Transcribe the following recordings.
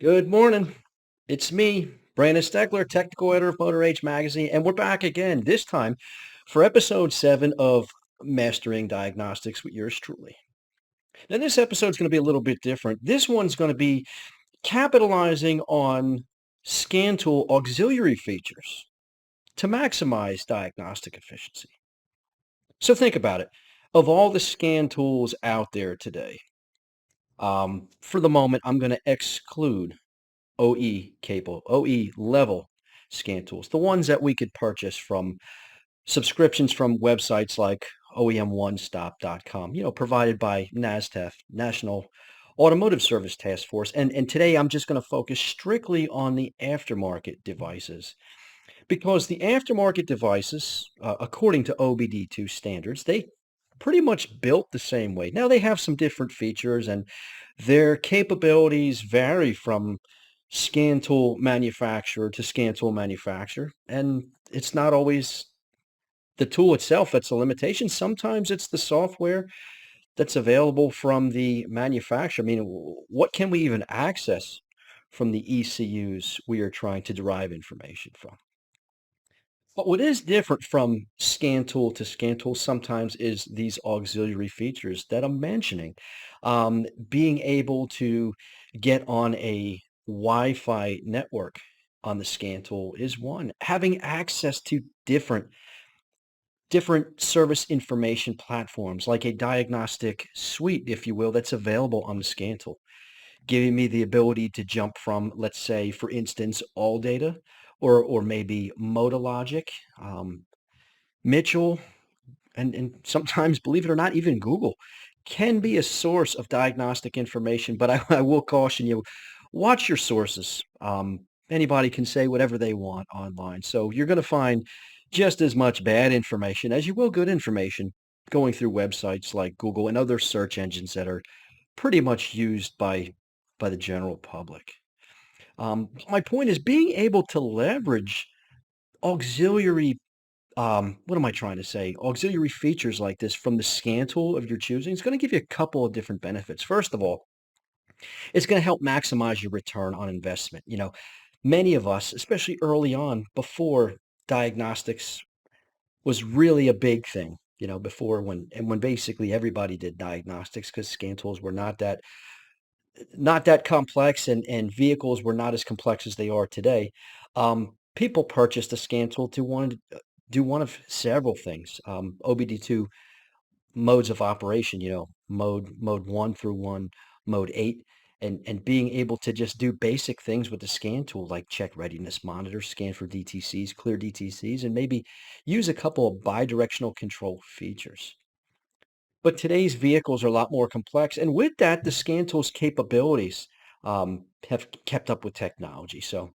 Good morning. It's me, Brandon Steckler, technical editor of Motor Age Magazine, and we're back again, this time for episode 7 of Mastering Diagnostics with yours truly. Now, this episode's going to be a little bit different. This one's going to be capitalizing on scan tool auxiliary features to maximize diagnostic efficiency. So think about it. Of all the scan tools out there today, for the moment, I'm going to exclude OE level scan tools, the ones that we could purchase from subscriptions from websites like OEMOneStop.com, provided by NASTAF, National Automotive Service Task Force. And today I'm just going to focus strictly on the aftermarket devices because the aftermarket devices, according to OBD2 standards, they pretty much built the same way. Now they have some different features and their capabilities vary from scan tool manufacturer to scan tool manufacturer. And it's not always the tool itself that's a limitation. Sometimes it's the software that's available from the manufacturer. I mean, what can we even access from the ECUs we are trying to derive information from? But what is different from scan tool to scan tool sometimes is these auxiliary features that I'm mentioning. Being able to get on a Wi-Fi network on the scan tool is one. Having access to different service information platforms like a diagnostic suite, if you will, that's available on the scan tool, giving me the ability to jump from, let's say, for instance, all data or maybe Motologic, Mitchell, and sometimes, believe it or not, even Google can be a source of diagnostic information. But I will caution you, watch your sources. Anybody can say whatever they want online. So you're going to find just as much bad information as you will good information going through websites like Google and other search engines that are pretty much used by the general public. My point is being able to leverage auxiliary, what am I trying to say? Auxiliary features like this from the scan tool of your choosing. It's going to give you a couple of different benefits. First of all, it's going to help maximize your return on investment. Many of us, especially early on, before diagnostics was really a big thing, before when basically everybody did diagnostics because scan tools were not that complex and vehicles were not as complex as they are today. People purchased a scan tool to want to do one of several things. OBD2 modes of operation, mode 1 through mode 8, and being able to just do basic things with the scan tool like check readiness monitor, scan for DTCs, clear DTCs, and maybe use a couple of bidirectional control features. But today's vehicles are a lot more complex, and with that, the scan tool's capabilities have kept up with technology. So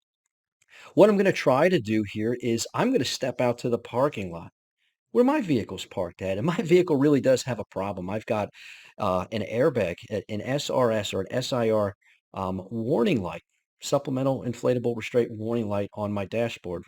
what I'm going to try to do here is I'm going to step out to the parking lot where my vehicle's parked at, and my vehicle really does have a problem. I've got an airbag, an SRS or an SIR warning light, supplemental inflatable restraint warning light on my dashboard.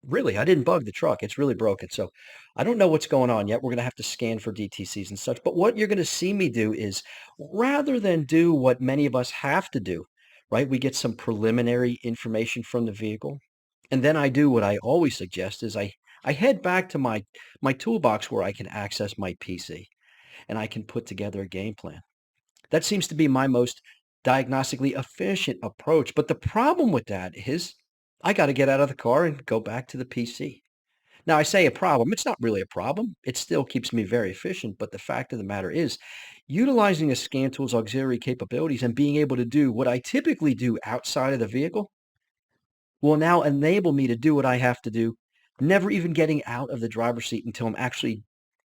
Really, I didn't bug the truck. It's really broken. So I don't know what's going on yet. We're going to have to scan for DTCs and such. But what you're going to see me do is rather than do what many of us have to do, right? We get some preliminary information from the vehicle. And then I do what I always suggest is I head back to my toolbox where I can access my PC and I can put together a game plan. That seems to be my most diagnostically efficient approach. But the problem with that is I got to get out of the car and go back to the PC. Now, I say a problem. It's not really a problem. It still keeps me very efficient. But the fact of the matter is, utilizing a scan tool's auxiliary capabilities and being able to do what I typically do outside of the vehicle will now enable me to do what I have to do, never even getting out of the driver's seat until I'm actually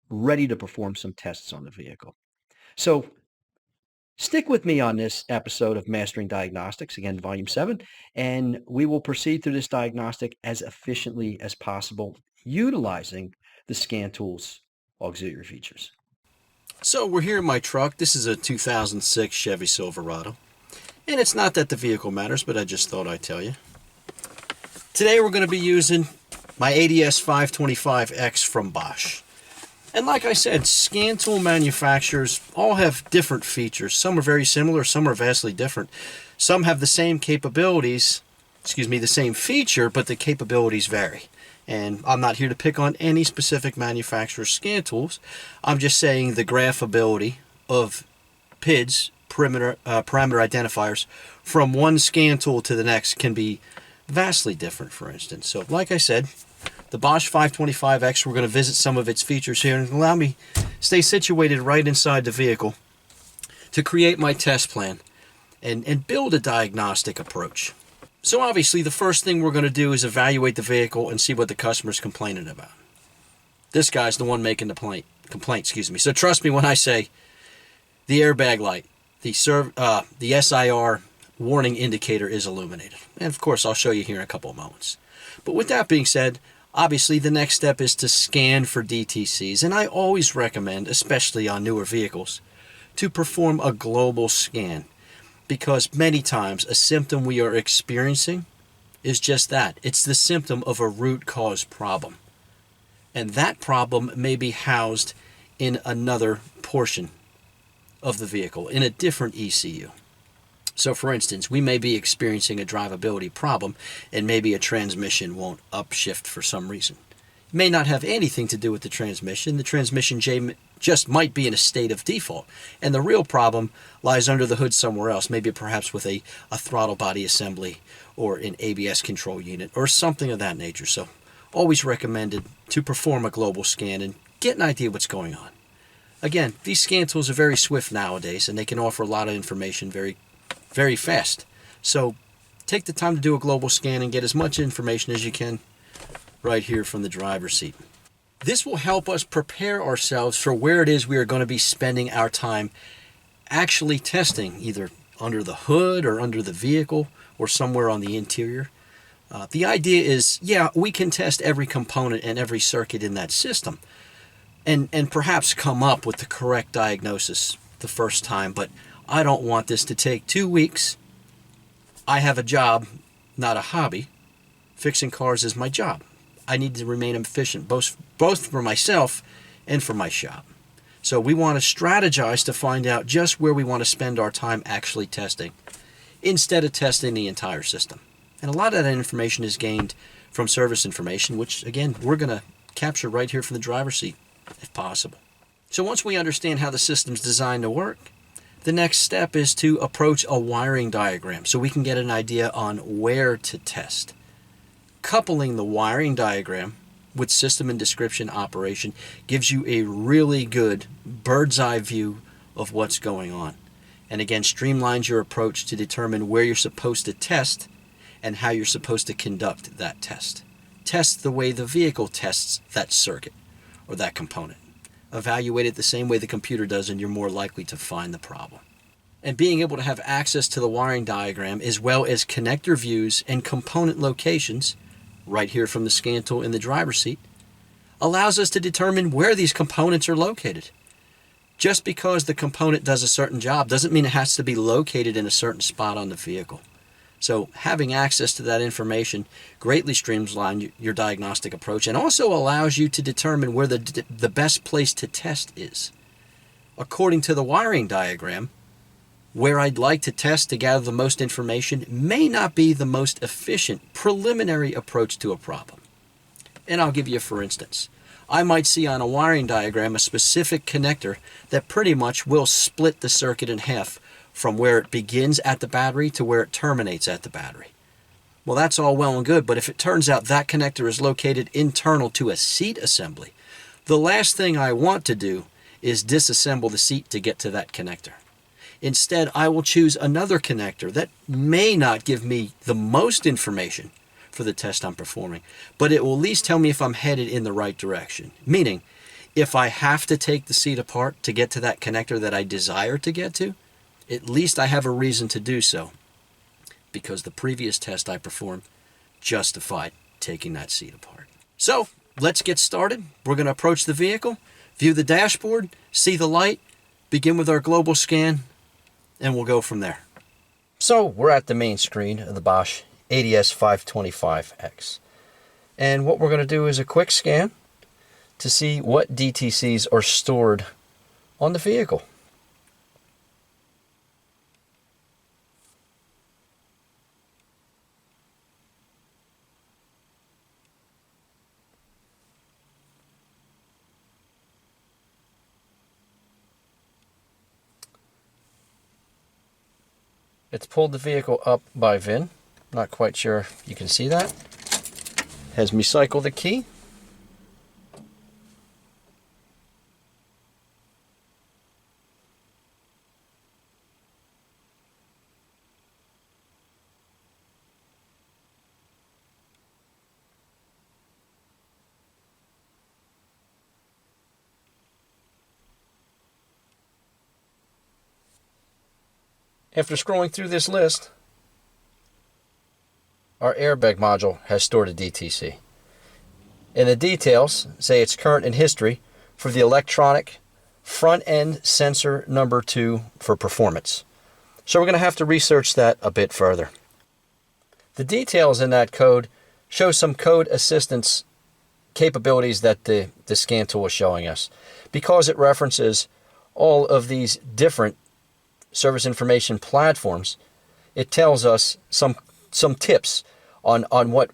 ready to perform some tests on the vehicle. So stick with me on this episode of Mastering Diagnostics, again, Volume 7, and we will proceed through this diagnostic as efficiently as possible, utilizing the scan tool's auxiliary features. So we're here in my truck. This is a 2006 Chevy Silverado. And it's not that the vehicle matters, but I just thought I'd tell you. Today we're going to be using my ADS 525X from Bosch. And like I said, scan tool manufacturers all have different features. Some are very similar, some are vastly different. Some have the same capabilities, the same feature, but the capabilities vary. And I'm not here to pick on any specific manufacturer's scan tools. I'm just saying the graphability of PIDs, parameter identifiers, from one scan tool to the next can be vastly different, for instance. So like I said, the Bosch 525X, we're going to visit some of its features here and allow me stay situated right inside the vehicle to create my test plan and build a diagnostic approach. So obviously the first thing we're going to do is evaluate the vehicle and see what the customer's complaining about. This guy's the one making the complaint. So trust me when I say the airbag light, the SIR warning indicator is illuminated. And of course I'll show you here in a couple of moments. But with that being said, obviously the next step is to scan for DTCs. And I always recommend, especially on newer vehicles, to perform a global scan. Because many times a symptom we are experiencing is just that. It's the symptom of a root cause problem. And that problem may be housed in another portion of the vehicle, in a different ECU. So for instance, we may be experiencing a drivability problem and maybe a transmission won't upshift for some reason. It may not have anything to do with the transmission. The transmission just might be in a state of default. And the real problem lies under the hood somewhere else, maybe perhaps with a throttle body assembly or an ABS control unit or something of that nature. So always recommended to perform a global scan and get an idea what's going on. Again, these scan tools are very swift nowadays and they can offer a lot of information very, very fast. So take the time to do a global scan and get as much information as you can right here from the driver's seat. This will help us prepare ourselves for where it is we are going to be spending our time actually testing, either under the hood or under the vehicle or somewhere on the interior. The idea is, yeah, we can test every component and every circuit in that system and perhaps come up with the correct diagnosis the first time, but I don't want this to take 2 weeks. I have a job, not a hobby. Fixing cars is my job. I need to remain efficient, both for myself and for my shop. So we want to strategize to find out just where we want to spend our time actually testing, instead of testing the entire system. And a lot of that information is gained from service information, which again, we're going to capture right here from the driver's seat, if possible. So once we understand how the system's designed to work, the next step is to approach a wiring diagram so we can get an idea on where to test. Coupling the wiring diagram with system and description operation gives you a really good bird's eye view of what's going on. And again, streamlines your approach to determine where you're supposed to test and how you're supposed to conduct that test. Test the way the vehicle tests that circuit or that component. Evaluate it the same way the computer does and you're more likely to find the problem. And being able to have access to the wiring diagram as well as connector views and component locations right here from the scan tool in the driver's seat allows us to determine where these components are located. Just because the component does a certain job doesn't mean it has to be located in a certain spot on the vehicle. So having access to that information greatly streamlines your diagnostic approach and also allows you to determine where the best place to test is. According to the wiring diagram, where I'd like to test to gather the most information may not be the most efficient preliminary approach to a problem. And I'll give you a for instance. I might see on a wiring diagram a specific connector that pretty much will split the circuit in half from where it begins at the battery to where it terminates at the battery. Well, that's all well and good, but if it turns out that connector is located internal to a seat assembly, the last thing I want to do is disassemble the seat to get to that connector. Instead, I will choose another connector that may not give me the most information for the test I'm performing, but it will at least tell me if I'm headed in the right direction. Meaning, if I have to take the seat apart to get to that connector that I desire to get to, at least I have a reason to do so, because the previous test I performed justified taking that seat apart. So, let's get started. We're going to approach the vehicle, view the dashboard, see the light, begin with our global scan, and we'll go from there. So we're at the main screen of the Bosch ADS 525X. And what we're going to do is a quick scan to see what DTCs are stored on the vehicle. It's pulled the vehicle up by VIN. Not quite sure if you can see that. Has me cycle the key. After scrolling through this list, our airbag module has stored a DTC. And the details say it's current in history for the electronic front end sensor number 2 for performance. So we're going to have to research that a bit further. The details in that code show some code assistance capabilities that the scan tool is showing us. Because it references all of these different service information platforms, it tells us some tips on what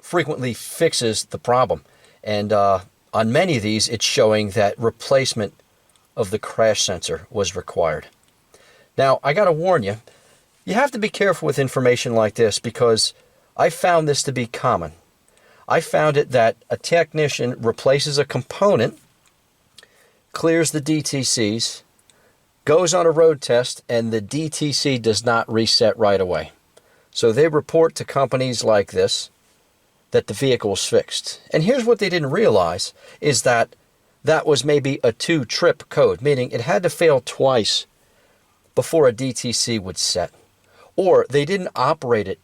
frequently fixes the problem. And on many of these, it's showing that replacement of the crash sensor was required. Now, I got to warn you, you have to be careful with information like this because I found this to be common. I found it that a technician replaces a component, clears the DTCs, goes on a road test, and the DTC does not reset right away. So they report to companies like this that the vehicle was fixed. And here's what they didn't realize is that that was maybe a 2-trip code, meaning it had to fail twice before a DTC would set. Or they didn't operate it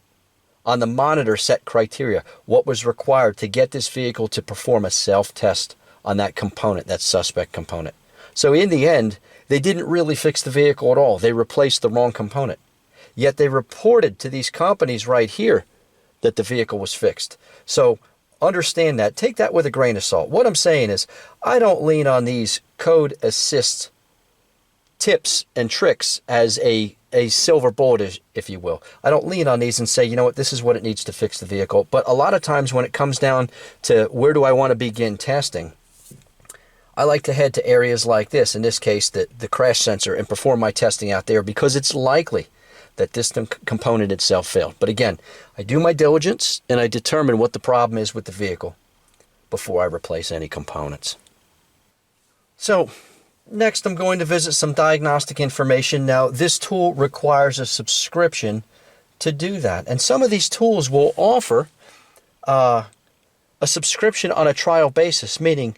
on the monitor set criteria, what was required to get this vehicle to perform a self-test on that component, that suspect component. So in the end, they didn't really fix the vehicle at all. They replaced the wrong component. Yet they reported to these companies right here that the vehicle was fixed. So understand that. Take that with a grain of salt. What I'm saying is I don't lean on these code assist tips and tricks as a silver bullet, if you will. I don't lean on these and say, you know what, this is what it needs to fix the vehicle. But a lot of times when it comes down to where do I want to begin testing, I like to head to areas like this, in this case, the crash sensor, and perform my testing out there because it's likely that this component itself failed. But again, I do my diligence and I determine what the problem is with the vehicle before I replace any components. So next I'm going to visit some diagnostic information. Now this tool requires a subscription to do that. And some of these tools will offer a subscription on a trial basis, meaning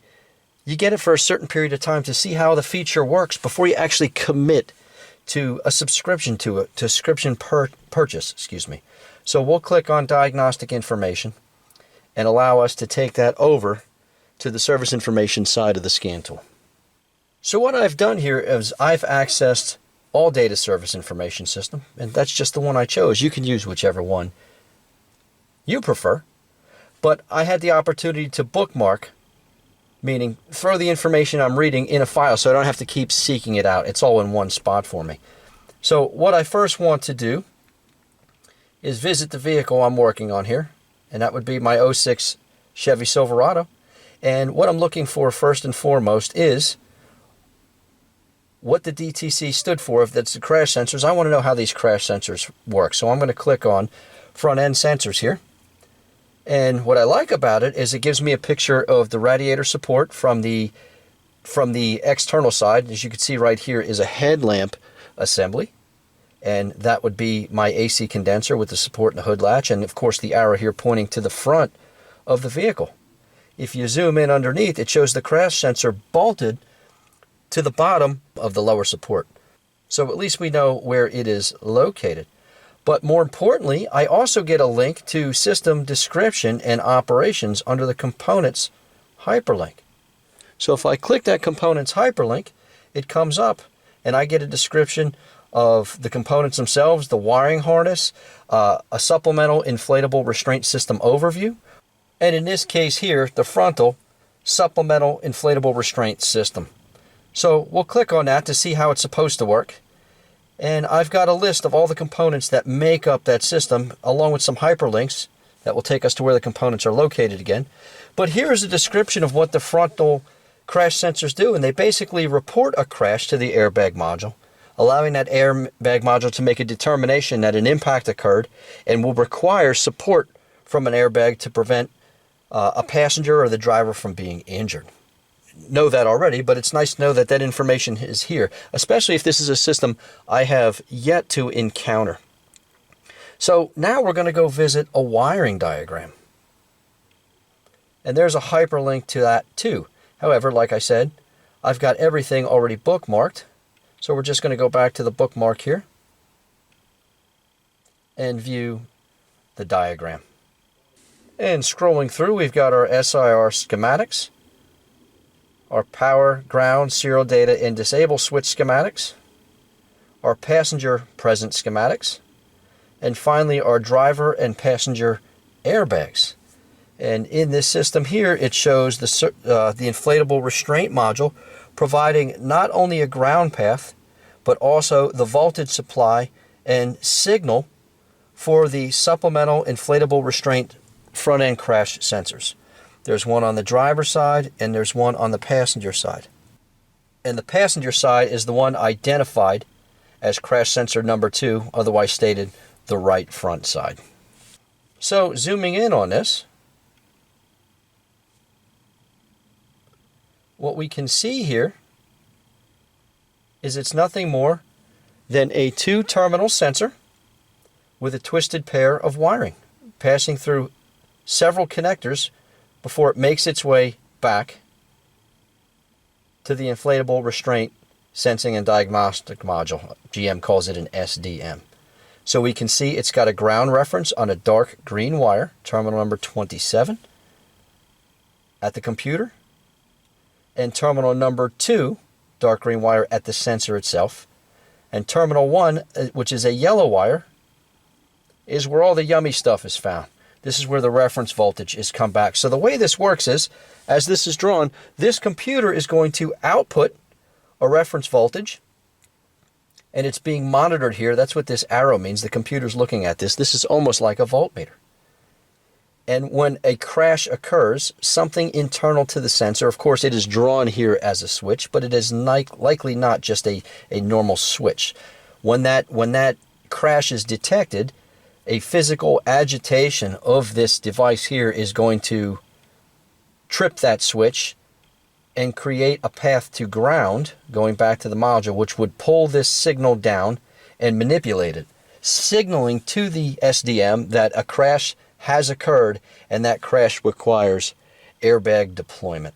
you get it for a certain period of time to see how the feature works before you actually commit to a subscription to a subscription purchase. So we'll click on Diagnostic Information and allow us to take that over to the service information side of the scan tool. So what I've done here is I've accessed all data service information system, and that's just the one I chose. You can use whichever one you prefer, but I had the opportunity to bookmark, meaning throw the information I'm reading in a file so I don't have to keep seeking it out. It's all in one spot for me. So what I first want to do is visit the vehicle I'm working on here, and that would be my '06 Chevy Silverado. And what I'm looking for first and foremost is what the DTC stood for. If that's the crash sensors, I want to know how these crash sensors work. So I'm going to click on front end sensors here. And what I like about it is it gives me a picture of the radiator support from the external side. As you can see right here is a headlamp assembly. And that would be my AC condenser with the support and the hood latch. And of course the arrow here pointing to the front of the vehicle. If you zoom in underneath, it shows the crash sensor bolted to the bottom of the lower support. So at least we know where it is located. But more importantly, I also get a link to system description and operations under the components hyperlink. So if I click that components hyperlink, it comes up and I get a description of the components themselves, the wiring harness, a supplemental inflatable restraint system overview, and in this case here, the frontal supplemental inflatable restraint system. So we'll click on that to see how it's supposed to work. And I've got a list of all the components that make up that system, along with some hyperlinks that will take us to where the components are located again. But here's a description of what the frontal crash sensors do, and they basically report a crash to the airbag module, allowing that airbag module to make a determination that an impact occurred and will require support from an airbag to prevent a passenger or the driver from being injured. Know that already, but it's nice to know that that information is here, especially if this is a system I have yet to encounter. So now we're going to go visit a wiring diagram. And there's a hyperlink to that too. However, like I said, I've got everything already bookmarked. So we're just going to go back to the bookmark here and view the diagram. And scrolling through, we've got our SIR schematics, our power, ground, serial data, and disable switch schematics, our passenger present schematics, and finally our driver and passenger airbags. And in this system here, it shows the inflatable restraint module providing not only a ground path, but also the voltage supply and signal for the supplemental inflatable restraint front-end crash sensors. There's one on the driver's side and there's one on the passenger side. And the passenger side is the one identified as crash sensor number 2, otherwise stated the right front side. So zooming in on this, what we can see here is it's nothing more than a 2-terminal sensor with a twisted pair of wiring passing through several connectors before it makes its way back to the inflatable restraint sensing and diagnostic module. GM calls it an SDM. So we can see it's got a ground reference on a dark green wire, terminal number 27 at the computer, and terminal number 2, dark green wire, at the sensor itself. And terminal 1, which is a yellow wire, is where all the yummy stuff is found. This is where the reference voltage is come back. So the way this works is, as this is drawn, this computer is going to output a reference voltage, and it's being monitored here. That's what this arrow means. The computer's looking at this. This is almost like a voltmeter. And when a crash occurs, something internal to the sensor, of course it is drawn here as a switch, but it is likely not just a normal switch. When that crash is detected, a physical agitation of this device here is going to trip that switch and create a path to ground, going back to the module, which would pull this signal down and manipulate it, signaling to the SDM that a crash has occurred and that crash requires airbag deployment.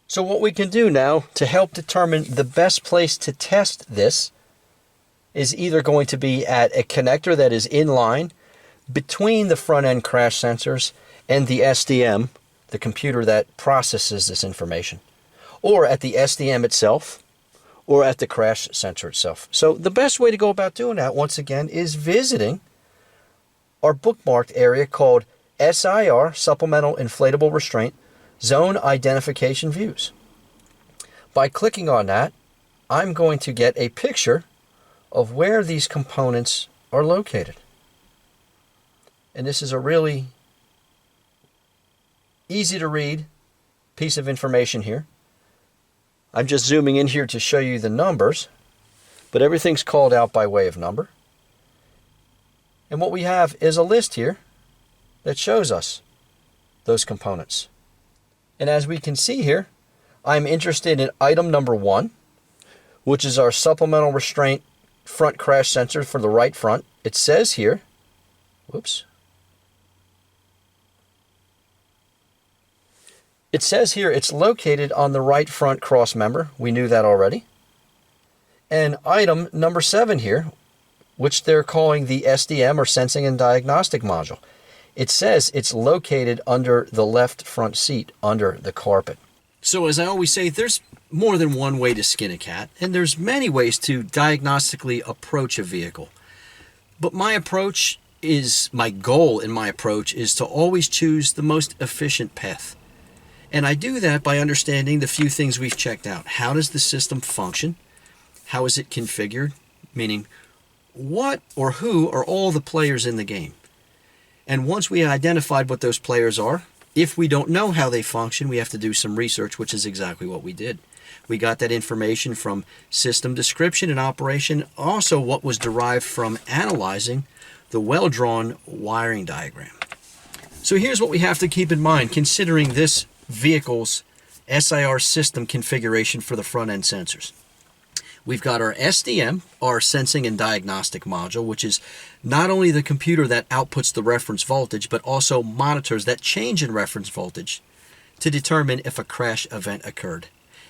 So what we can do now to help determine the best place to test this is either going to be at a connector that is in line between the front-end crash sensors and the SDM, the computer that processes this information, or at the SDM itself, or at the crash sensor itself. So the best way to go about doing that, once again, is visiting our bookmarked area called SIR, Supplemental Inflatable Restraint, Zone Identification Views. By clicking on that, I'm going to get a picture of where these components are located. And this is a really easy to read piece of information here. I'm just zooming in here to show you the numbers, but everything's called out by way of number. And what we have is a list here that shows us those components. And as we can see here, I'm interested in item number 1, which is our supplemental restraint front crash sensor for the right front. It says here, it says here it's located on the right front cross member. We knew that already. And item number 7 here, which they're calling the SDM, or Sensing and Diagnostic Module. It says it's located under the left front seat, under the carpet. So as I always say, there's more than one way to skin a cat, and there's many ways to diagnostically approach a vehicle. But my goal in my approach is to always choose the most efficient path. And I do that by understanding the few things we've checked out. How does the system function? How is it configured? Meaning, what or who are all the players in the game? And once we identified what those players are, if we don't know how they function, we have to do some research, which is exactly what we did. We got that information from system description and operation, also what was derived from analyzing the well-drawn wiring diagram. So here's what we have to keep in mind considering this vehicle's SIR system configuration for the front-end sensors. We've got our SDM, our Sensing and Diagnostic Module, which is not only the computer that outputs the reference voltage, but also monitors that change in reference voltage to determine if a crash event occurred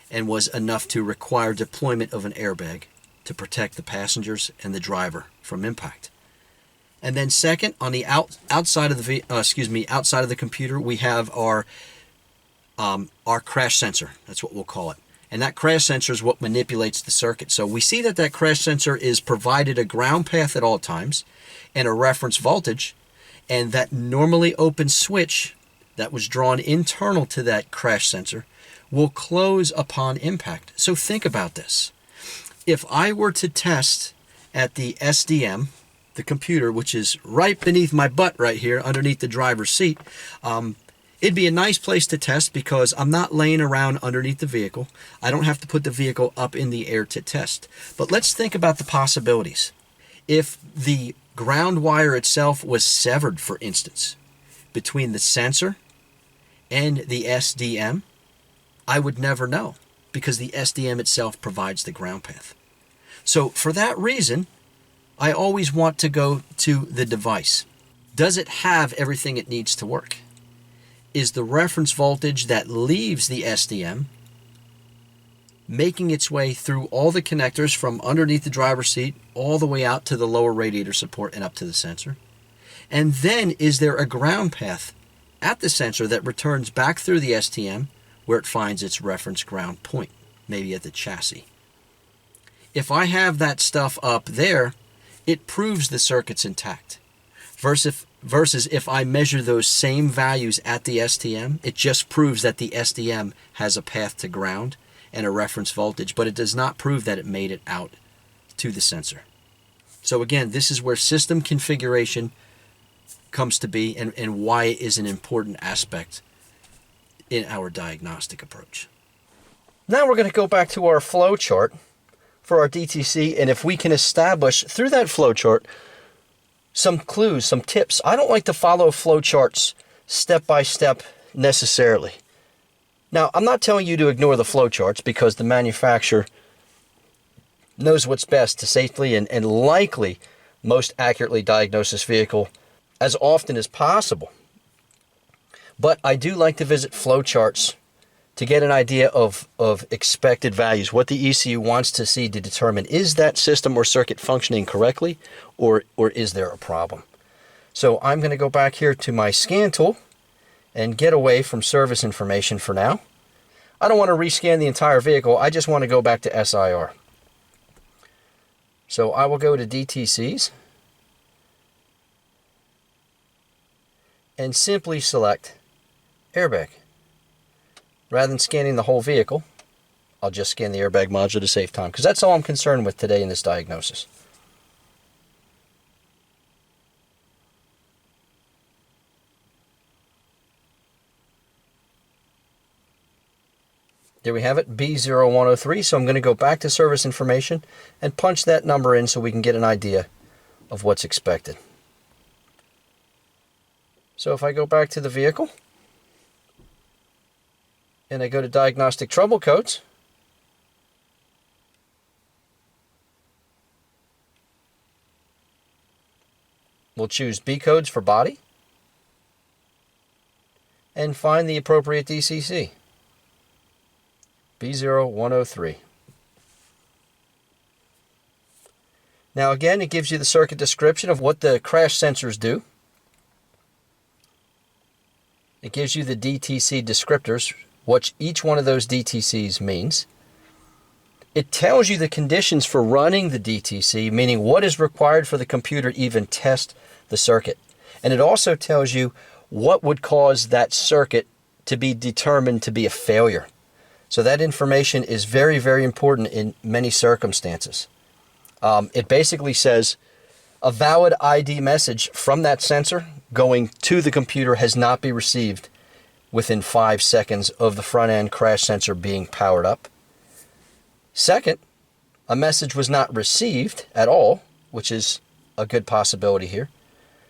and was enough to require deployment of an airbag to protect the passengers and the driver from impact. And then second, on the outside of the computer, we have our crash sensor. That's what we'll call it. And that crash sensor is what manipulates the circuit. So we see that crash sensor is provided a ground path at all times and a reference voltage, and that normally open switch that was drawn internal to that crash sensor will close upon impact. So think about this. If I were to test at the SDM, the computer, which is right beneath my butt right here, underneath the driver's seat, it'd be a nice place to test because I'm not laying around underneath the vehicle. I don't have to put the vehicle up in the air to test. But let's think about the possibilities. If the ground wire itself was severed, for instance, between the sensor and the SDM, I would never know because the SDM itself provides the ground path. So for that reason, I always want to go to the device. Does it have everything it needs to work? Is the reference voltage that leaves the SDM making its way through all the connectors from underneath the driver's seat all the way out to the lower radiator support and up to the sensor? And then is there a ground path at the sensor that returns back through the STM where it finds its reference ground point, maybe at the chassis? If I have that stuff up there, it proves the circuit's intact. Versus if I measure those same values at the STM, it just proves that the STM has a path to ground and a reference voltage, but it does not prove that it made it out to the sensor. So again, this is where system configuration comes to be and why it is an important aspect in our diagnostic approach. Now we're going to go back to our flow chart for our DTC, and if we can establish through that flow chart some clues, some tips. I don't like to follow flowcharts step by step necessarily. Now, I'm not telling you to ignore the flowcharts because the manufacturer knows what's best to safely and likely most accurately diagnose this vehicle as often as possible. But I do like to visit flowcharts to get an idea of expected values, what the ECU wants to see to determine is that system or circuit functioning correctly or is there a problem. So I'm going to go back here to my scan tool and get away from service information for now. I don't want to rescan the entire vehicle, I just want to go back to SIR. So I will go to DTCs and simply select airbag. Rather than scanning the whole vehicle, I'll just scan the airbag module to save time, because that's all I'm concerned with today in this diagnosis. There we have it, B0103, so I'm going to go back to service information and punch that number in so we can get an idea of what's expected. So if I go back to the vehicle, and I go to Diagnostic Trouble Codes, we'll choose B codes for body, and find the appropriate DCC, B0103. Now again, it gives you the circuit description of what the crash sensors do. It gives you the DTC descriptors, what each one of those DTCs means. It tells you the conditions for running the DTC, meaning what is required for the computer to even test the circuit. And it also tells you what would cause that circuit to be determined to be a failure. So that information is very, very important in many circumstances. It basically says a valid ID message from that sensor going to the computer has not been received within 5 seconds of the front end crash sensor being powered up. Second, a message was not received at all, which is a good possibility here.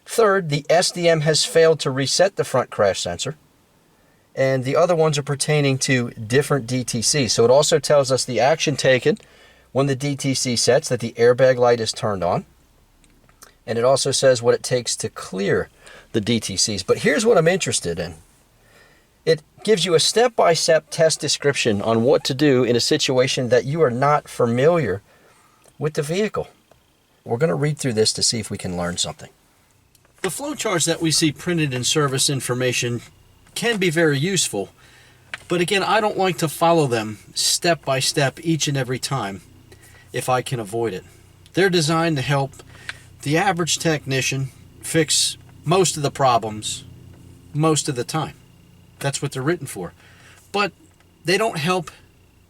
Third, the SDM has failed to reset the front crash sensor. And the other ones are pertaining to different DTC. So it also tells us the action taken when the DTC sets, that the airbag light is turned on. And it also says what it takes to clear the DTCs. But here's what I'm interested in. It gives you a step-by-step test description on what to do in a situation that you are not familiar with the vehicle. We're going to read through this to see if we can learn something. The flowcharts that we see printed in service information can be very useful, but again, I don't like to follow them step by step each and every time if I can avoid it. They're designed to help the average technician fix most of the problems most of the time. That's what they're written for. But they don't help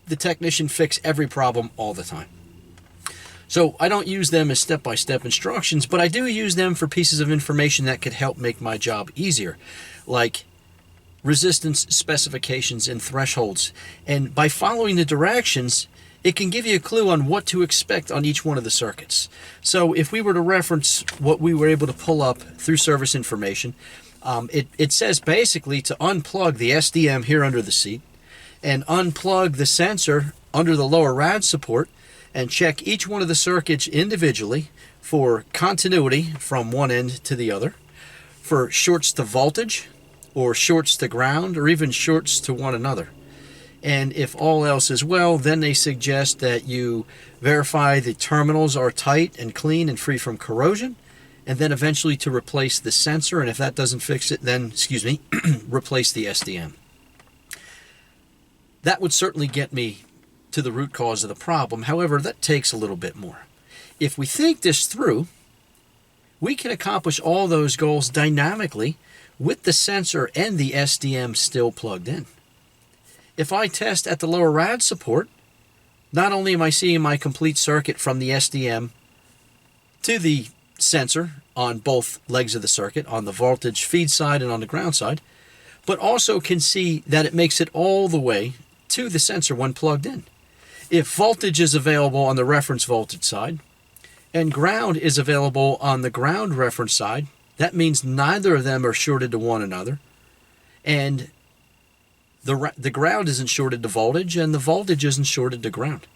the technician fix every problem all the time. So I don't use them as step-by-step instructions, but I do use them for pieces of information that could help make my job easier, like resistance specifications and thresholds. And by following the directions, it can give you a clue on what to expect on each one of the circuits. So if we were to reference what we were able to pull up through service information, it says basically to unplug the SDM here under the seat and unplug the sensor under the lower rad support and check each one of the circuits individually for continuity from one end to the other, for shorts to voltage, or shorts to ground, or even shorts to one another. And if all else is well, then they suggest that you verify the terminals are tight and clean and free from corrosion, and then eventually to replace the sensor, and if that doesn't fix it, then, replace the SDM. That would certainly get me to the root cause of the problem. However, that takes a little bit more. If we think this through, we can accomplish all those goals dynamically with the sensor and the SDM still plugged in. If I test at the lower rad support, not only am I seeing my complete circuit from the SDM to the sensor on both legs of the circuit, on the voltage feed side and on the ground side, but also can see that it makes it all the way to the sensor when plugged in. If voltage is available on the reference voltage side and ground is available on the ground reference side, that means neither of them are shorted to one another, and the ground isn't shorted to voltage, and the voltage isn't shorted to ground.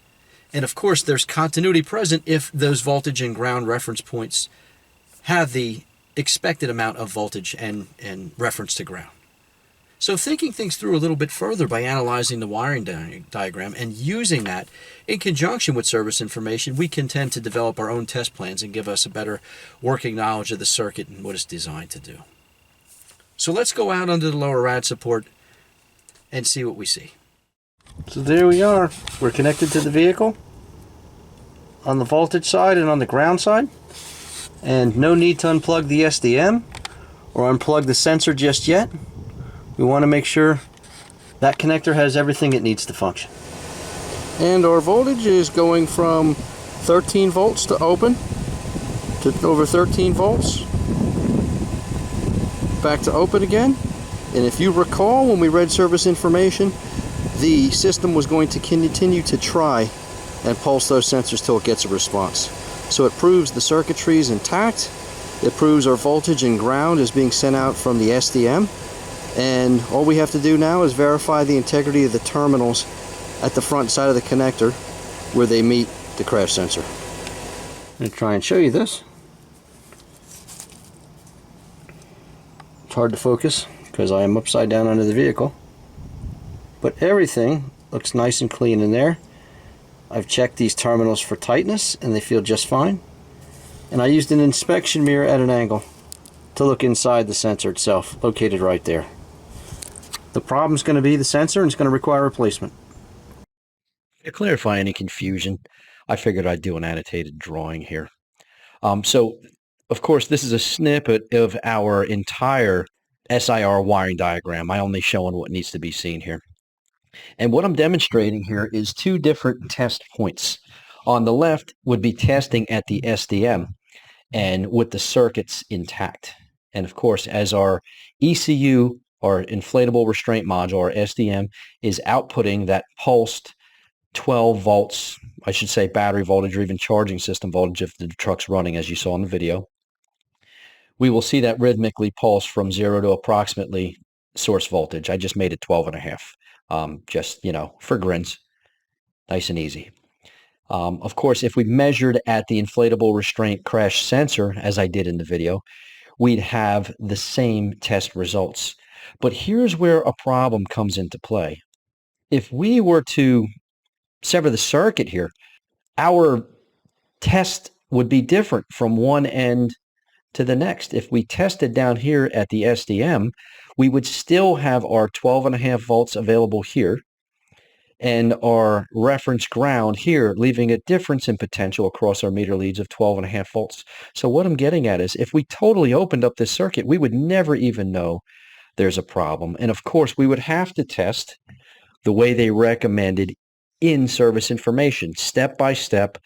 And of course, there's continuity present if those voltage and ground reference points have the expected amount of voltage and reference to ground. So thinking things through a little bit further by analyzing the wiring diagram and using that in conjunction with service information, we can tend to develop our own test plans and give us a better working knowledge of the circuit and what it's designed to do. So let's go out under the lower rad support and see what we see. So there we are. We're connected to the vehicle on the voltage side and on the ground side. And no need to unplug the SDM or unplug the sensor just yet. We want to make sure that connector has everything it needs to function. And our voltage is going from 13 volts to open to over 13 volts. Back to open again. And if you recall, when we read service information, the system was going to continue to try and pulse those sensors till it gets a response. So it proves the circuitry is intact. It proves our voltage and ground is being sent out from the SDM. And all we have to do now is verify the integrity of the terminals at the front side of the connector where they meet the crash sensor. I'm going to try and show you this. It's hard to focus because I am upside down under the vehicle. But everything looks nice and clean in there. I've checked these terminals for tightness and they feel just fine. And I used an inspection mirror at an angle to look inside the sensor itself, located right there. The problem's going to be the sensor, and it's going to require replacement. To clarify any confusion, I figured I'd do an annotated drawing here. So, of course, this is a snippet of our entire SIR wiring diagram. I only showing what needs to be seen here. And what I'm demonstrating here is two different test points. On the left would be testing at the SDM and with the circuits intact. And of course, as our ECU, or inflatable restraint module, or SDM, is outputting that pulsed 12 volts, I should say battery voltage, or even charging system voltage if the truck's running, as you saw in the video, we will see that rhythmically pulse from 0 to approximately source voltage. I just made it 12 and a half, just, for grins, nice and easy. Of course, if we measured at the inflatable restraint crash sensor, as I did in the video, we'd have the same test results. But here's where a problem comes into play. If we were to sever the circuit here, our test would be different from one end to the next. If we tested down here at the SDM, we would still have our 12 and a half volts available here and our reference ground here, leaving a difference in potential across our meter leads of 12 and a half volts. So what I'm getting at is if we totally opened up this circuit, we would never even know there's a problem. And of course, we would have to test the way they recommended in service information, step by step,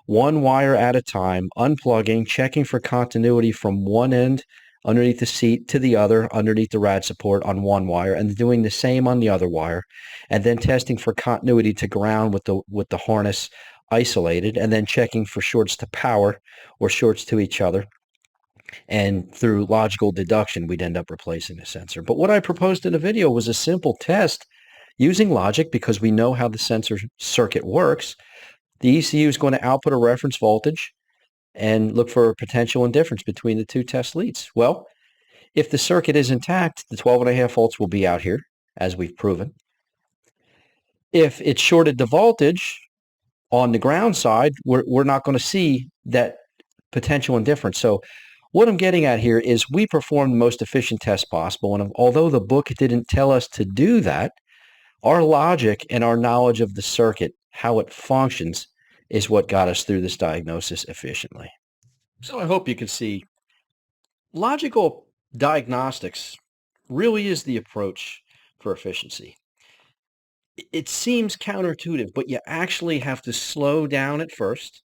one wire at a time, unplugging, checking for continuity from one end underneath the seat to the other underneath the rad support on one wire, and doing the same on the other wire, and then testing for continuity to ground with the harness isolated, and then checking for shorts to power or shorts to each other. And through logical deduction, we'd end up replacing the sensor. But what I proposed in the video was a simple test using logic, because we know how the sensor circuit works. The ECU is going to output a reference voltage and look for a potential indifference between the two test leads. Well, if the circuit is intact, the 12 and a half volts will be out here, as we've proven. If it's shorted the voltage on the ground side, we're not going to see that potential indifference. So what I'm getting at here is we performed the most efficient test possible. And although the book didn't tell us to do that, our logic and our knowledge of the circuit, how it functions, is what got us through this diagnosis efficiently. So I hope you can see logical diagnostics really is the approach for efficiency. It seems counterintuitive, but you actually have to slow down at first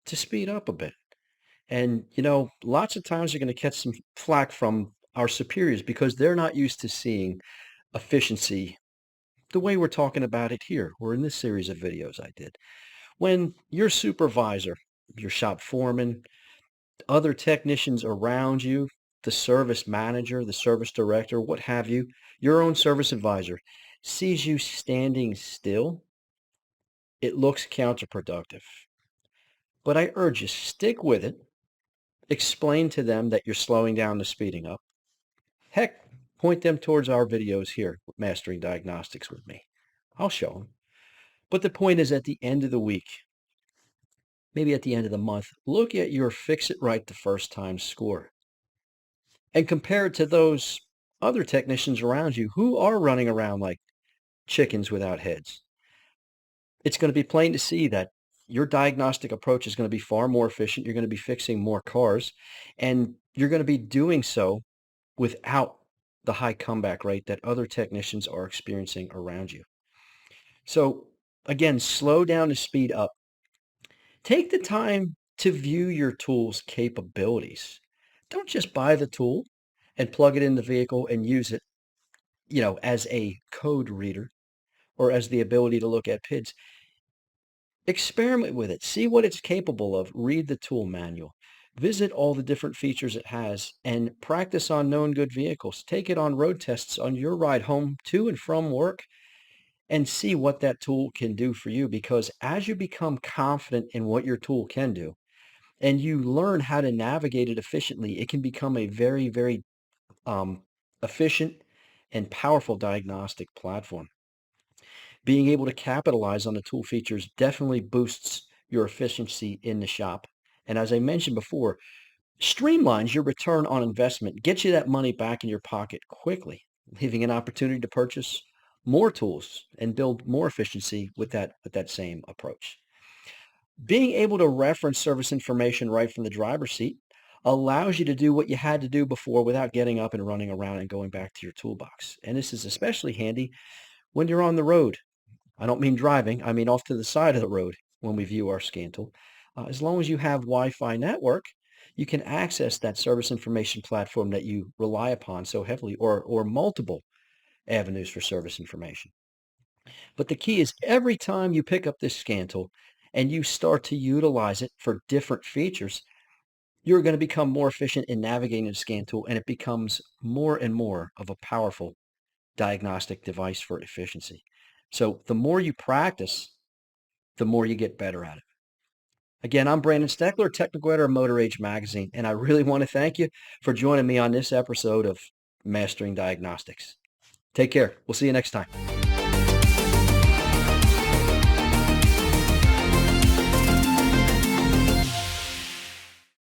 to speed up a bit. And, lots of times you're going to catch some flack from our superiors because they're not used to seeing efficiency the way we're talking about it here, or in this series of videos I did. When your supervisor, your shop foreman, other technicians around you, the service manager, the service director, what have you, your own service advisor, sees you standing still, it looks counterproductive. But I urge you, stick with it. Explain to them that you're slowing down to speeding up. Heck, point them towards our videos here, Mastering Diagnostics with me. I'll show them. But the point is, at the end of the week, maybe at the end of the month, look at your fix it right the first time score and compare it to those other technicians around you who are running around like chickens without heads. It's going to be plain to see that your diagnostic approach is going to be far more efficient. You're going to be fixing more cars, and you're going to be doing so without the high comeback rate that other technicians are experiencing around you. So again, slow down to speed up. Take the time to view your tool's capabilities. Don't just buy the tool and plug it in the vehicle and use it, as a code reader or as the ability to look at PIDs. Experiment with it. See what it's capable of. Read the tool manual. Visit all the different features it has and practice on known good vehicles. Take it on road tests on your ride home to and from work and see what that tool can do for you, because as you become confident in what your tool can do and you learn how to navigate it efficiently, it can become a very, very efficient and powerful diagnostic platform. Being able to capitalize on the tool features definitely boosts your efficiency in the shop. And as I mentioned before, streamlines your return on investment, gets you that money back in your pocket quickly, leaving an opportunity to purchase more tools and build more efficiency with that same approach. Being able to reference service information right from the driver's seat allows you to do what you had to do before without getting up and running around and going back to your toolbox. And this is especially handy when you're on the road. I don't mean driving, I mean off to the side of the road when we view our scan tool. As long as you have Wi-Fi network, you can access that service information platform that you rely upon so heavily, or multiple avenues for service information. But the key is every time you pick up this scan tool and you start to utilize it for different features, you're going to become more efficient in navigating the scan tool, and it becomes more and more of a powerful diagnostic device for efficiency. So the more you practice, the more you get better at it. Again, I'm Brandon Steckler, technical editor of Motor Age Magazine, and I really want to thank you for joining me on this episode of Mastering Diagnostics. Take care. We'll see you next time.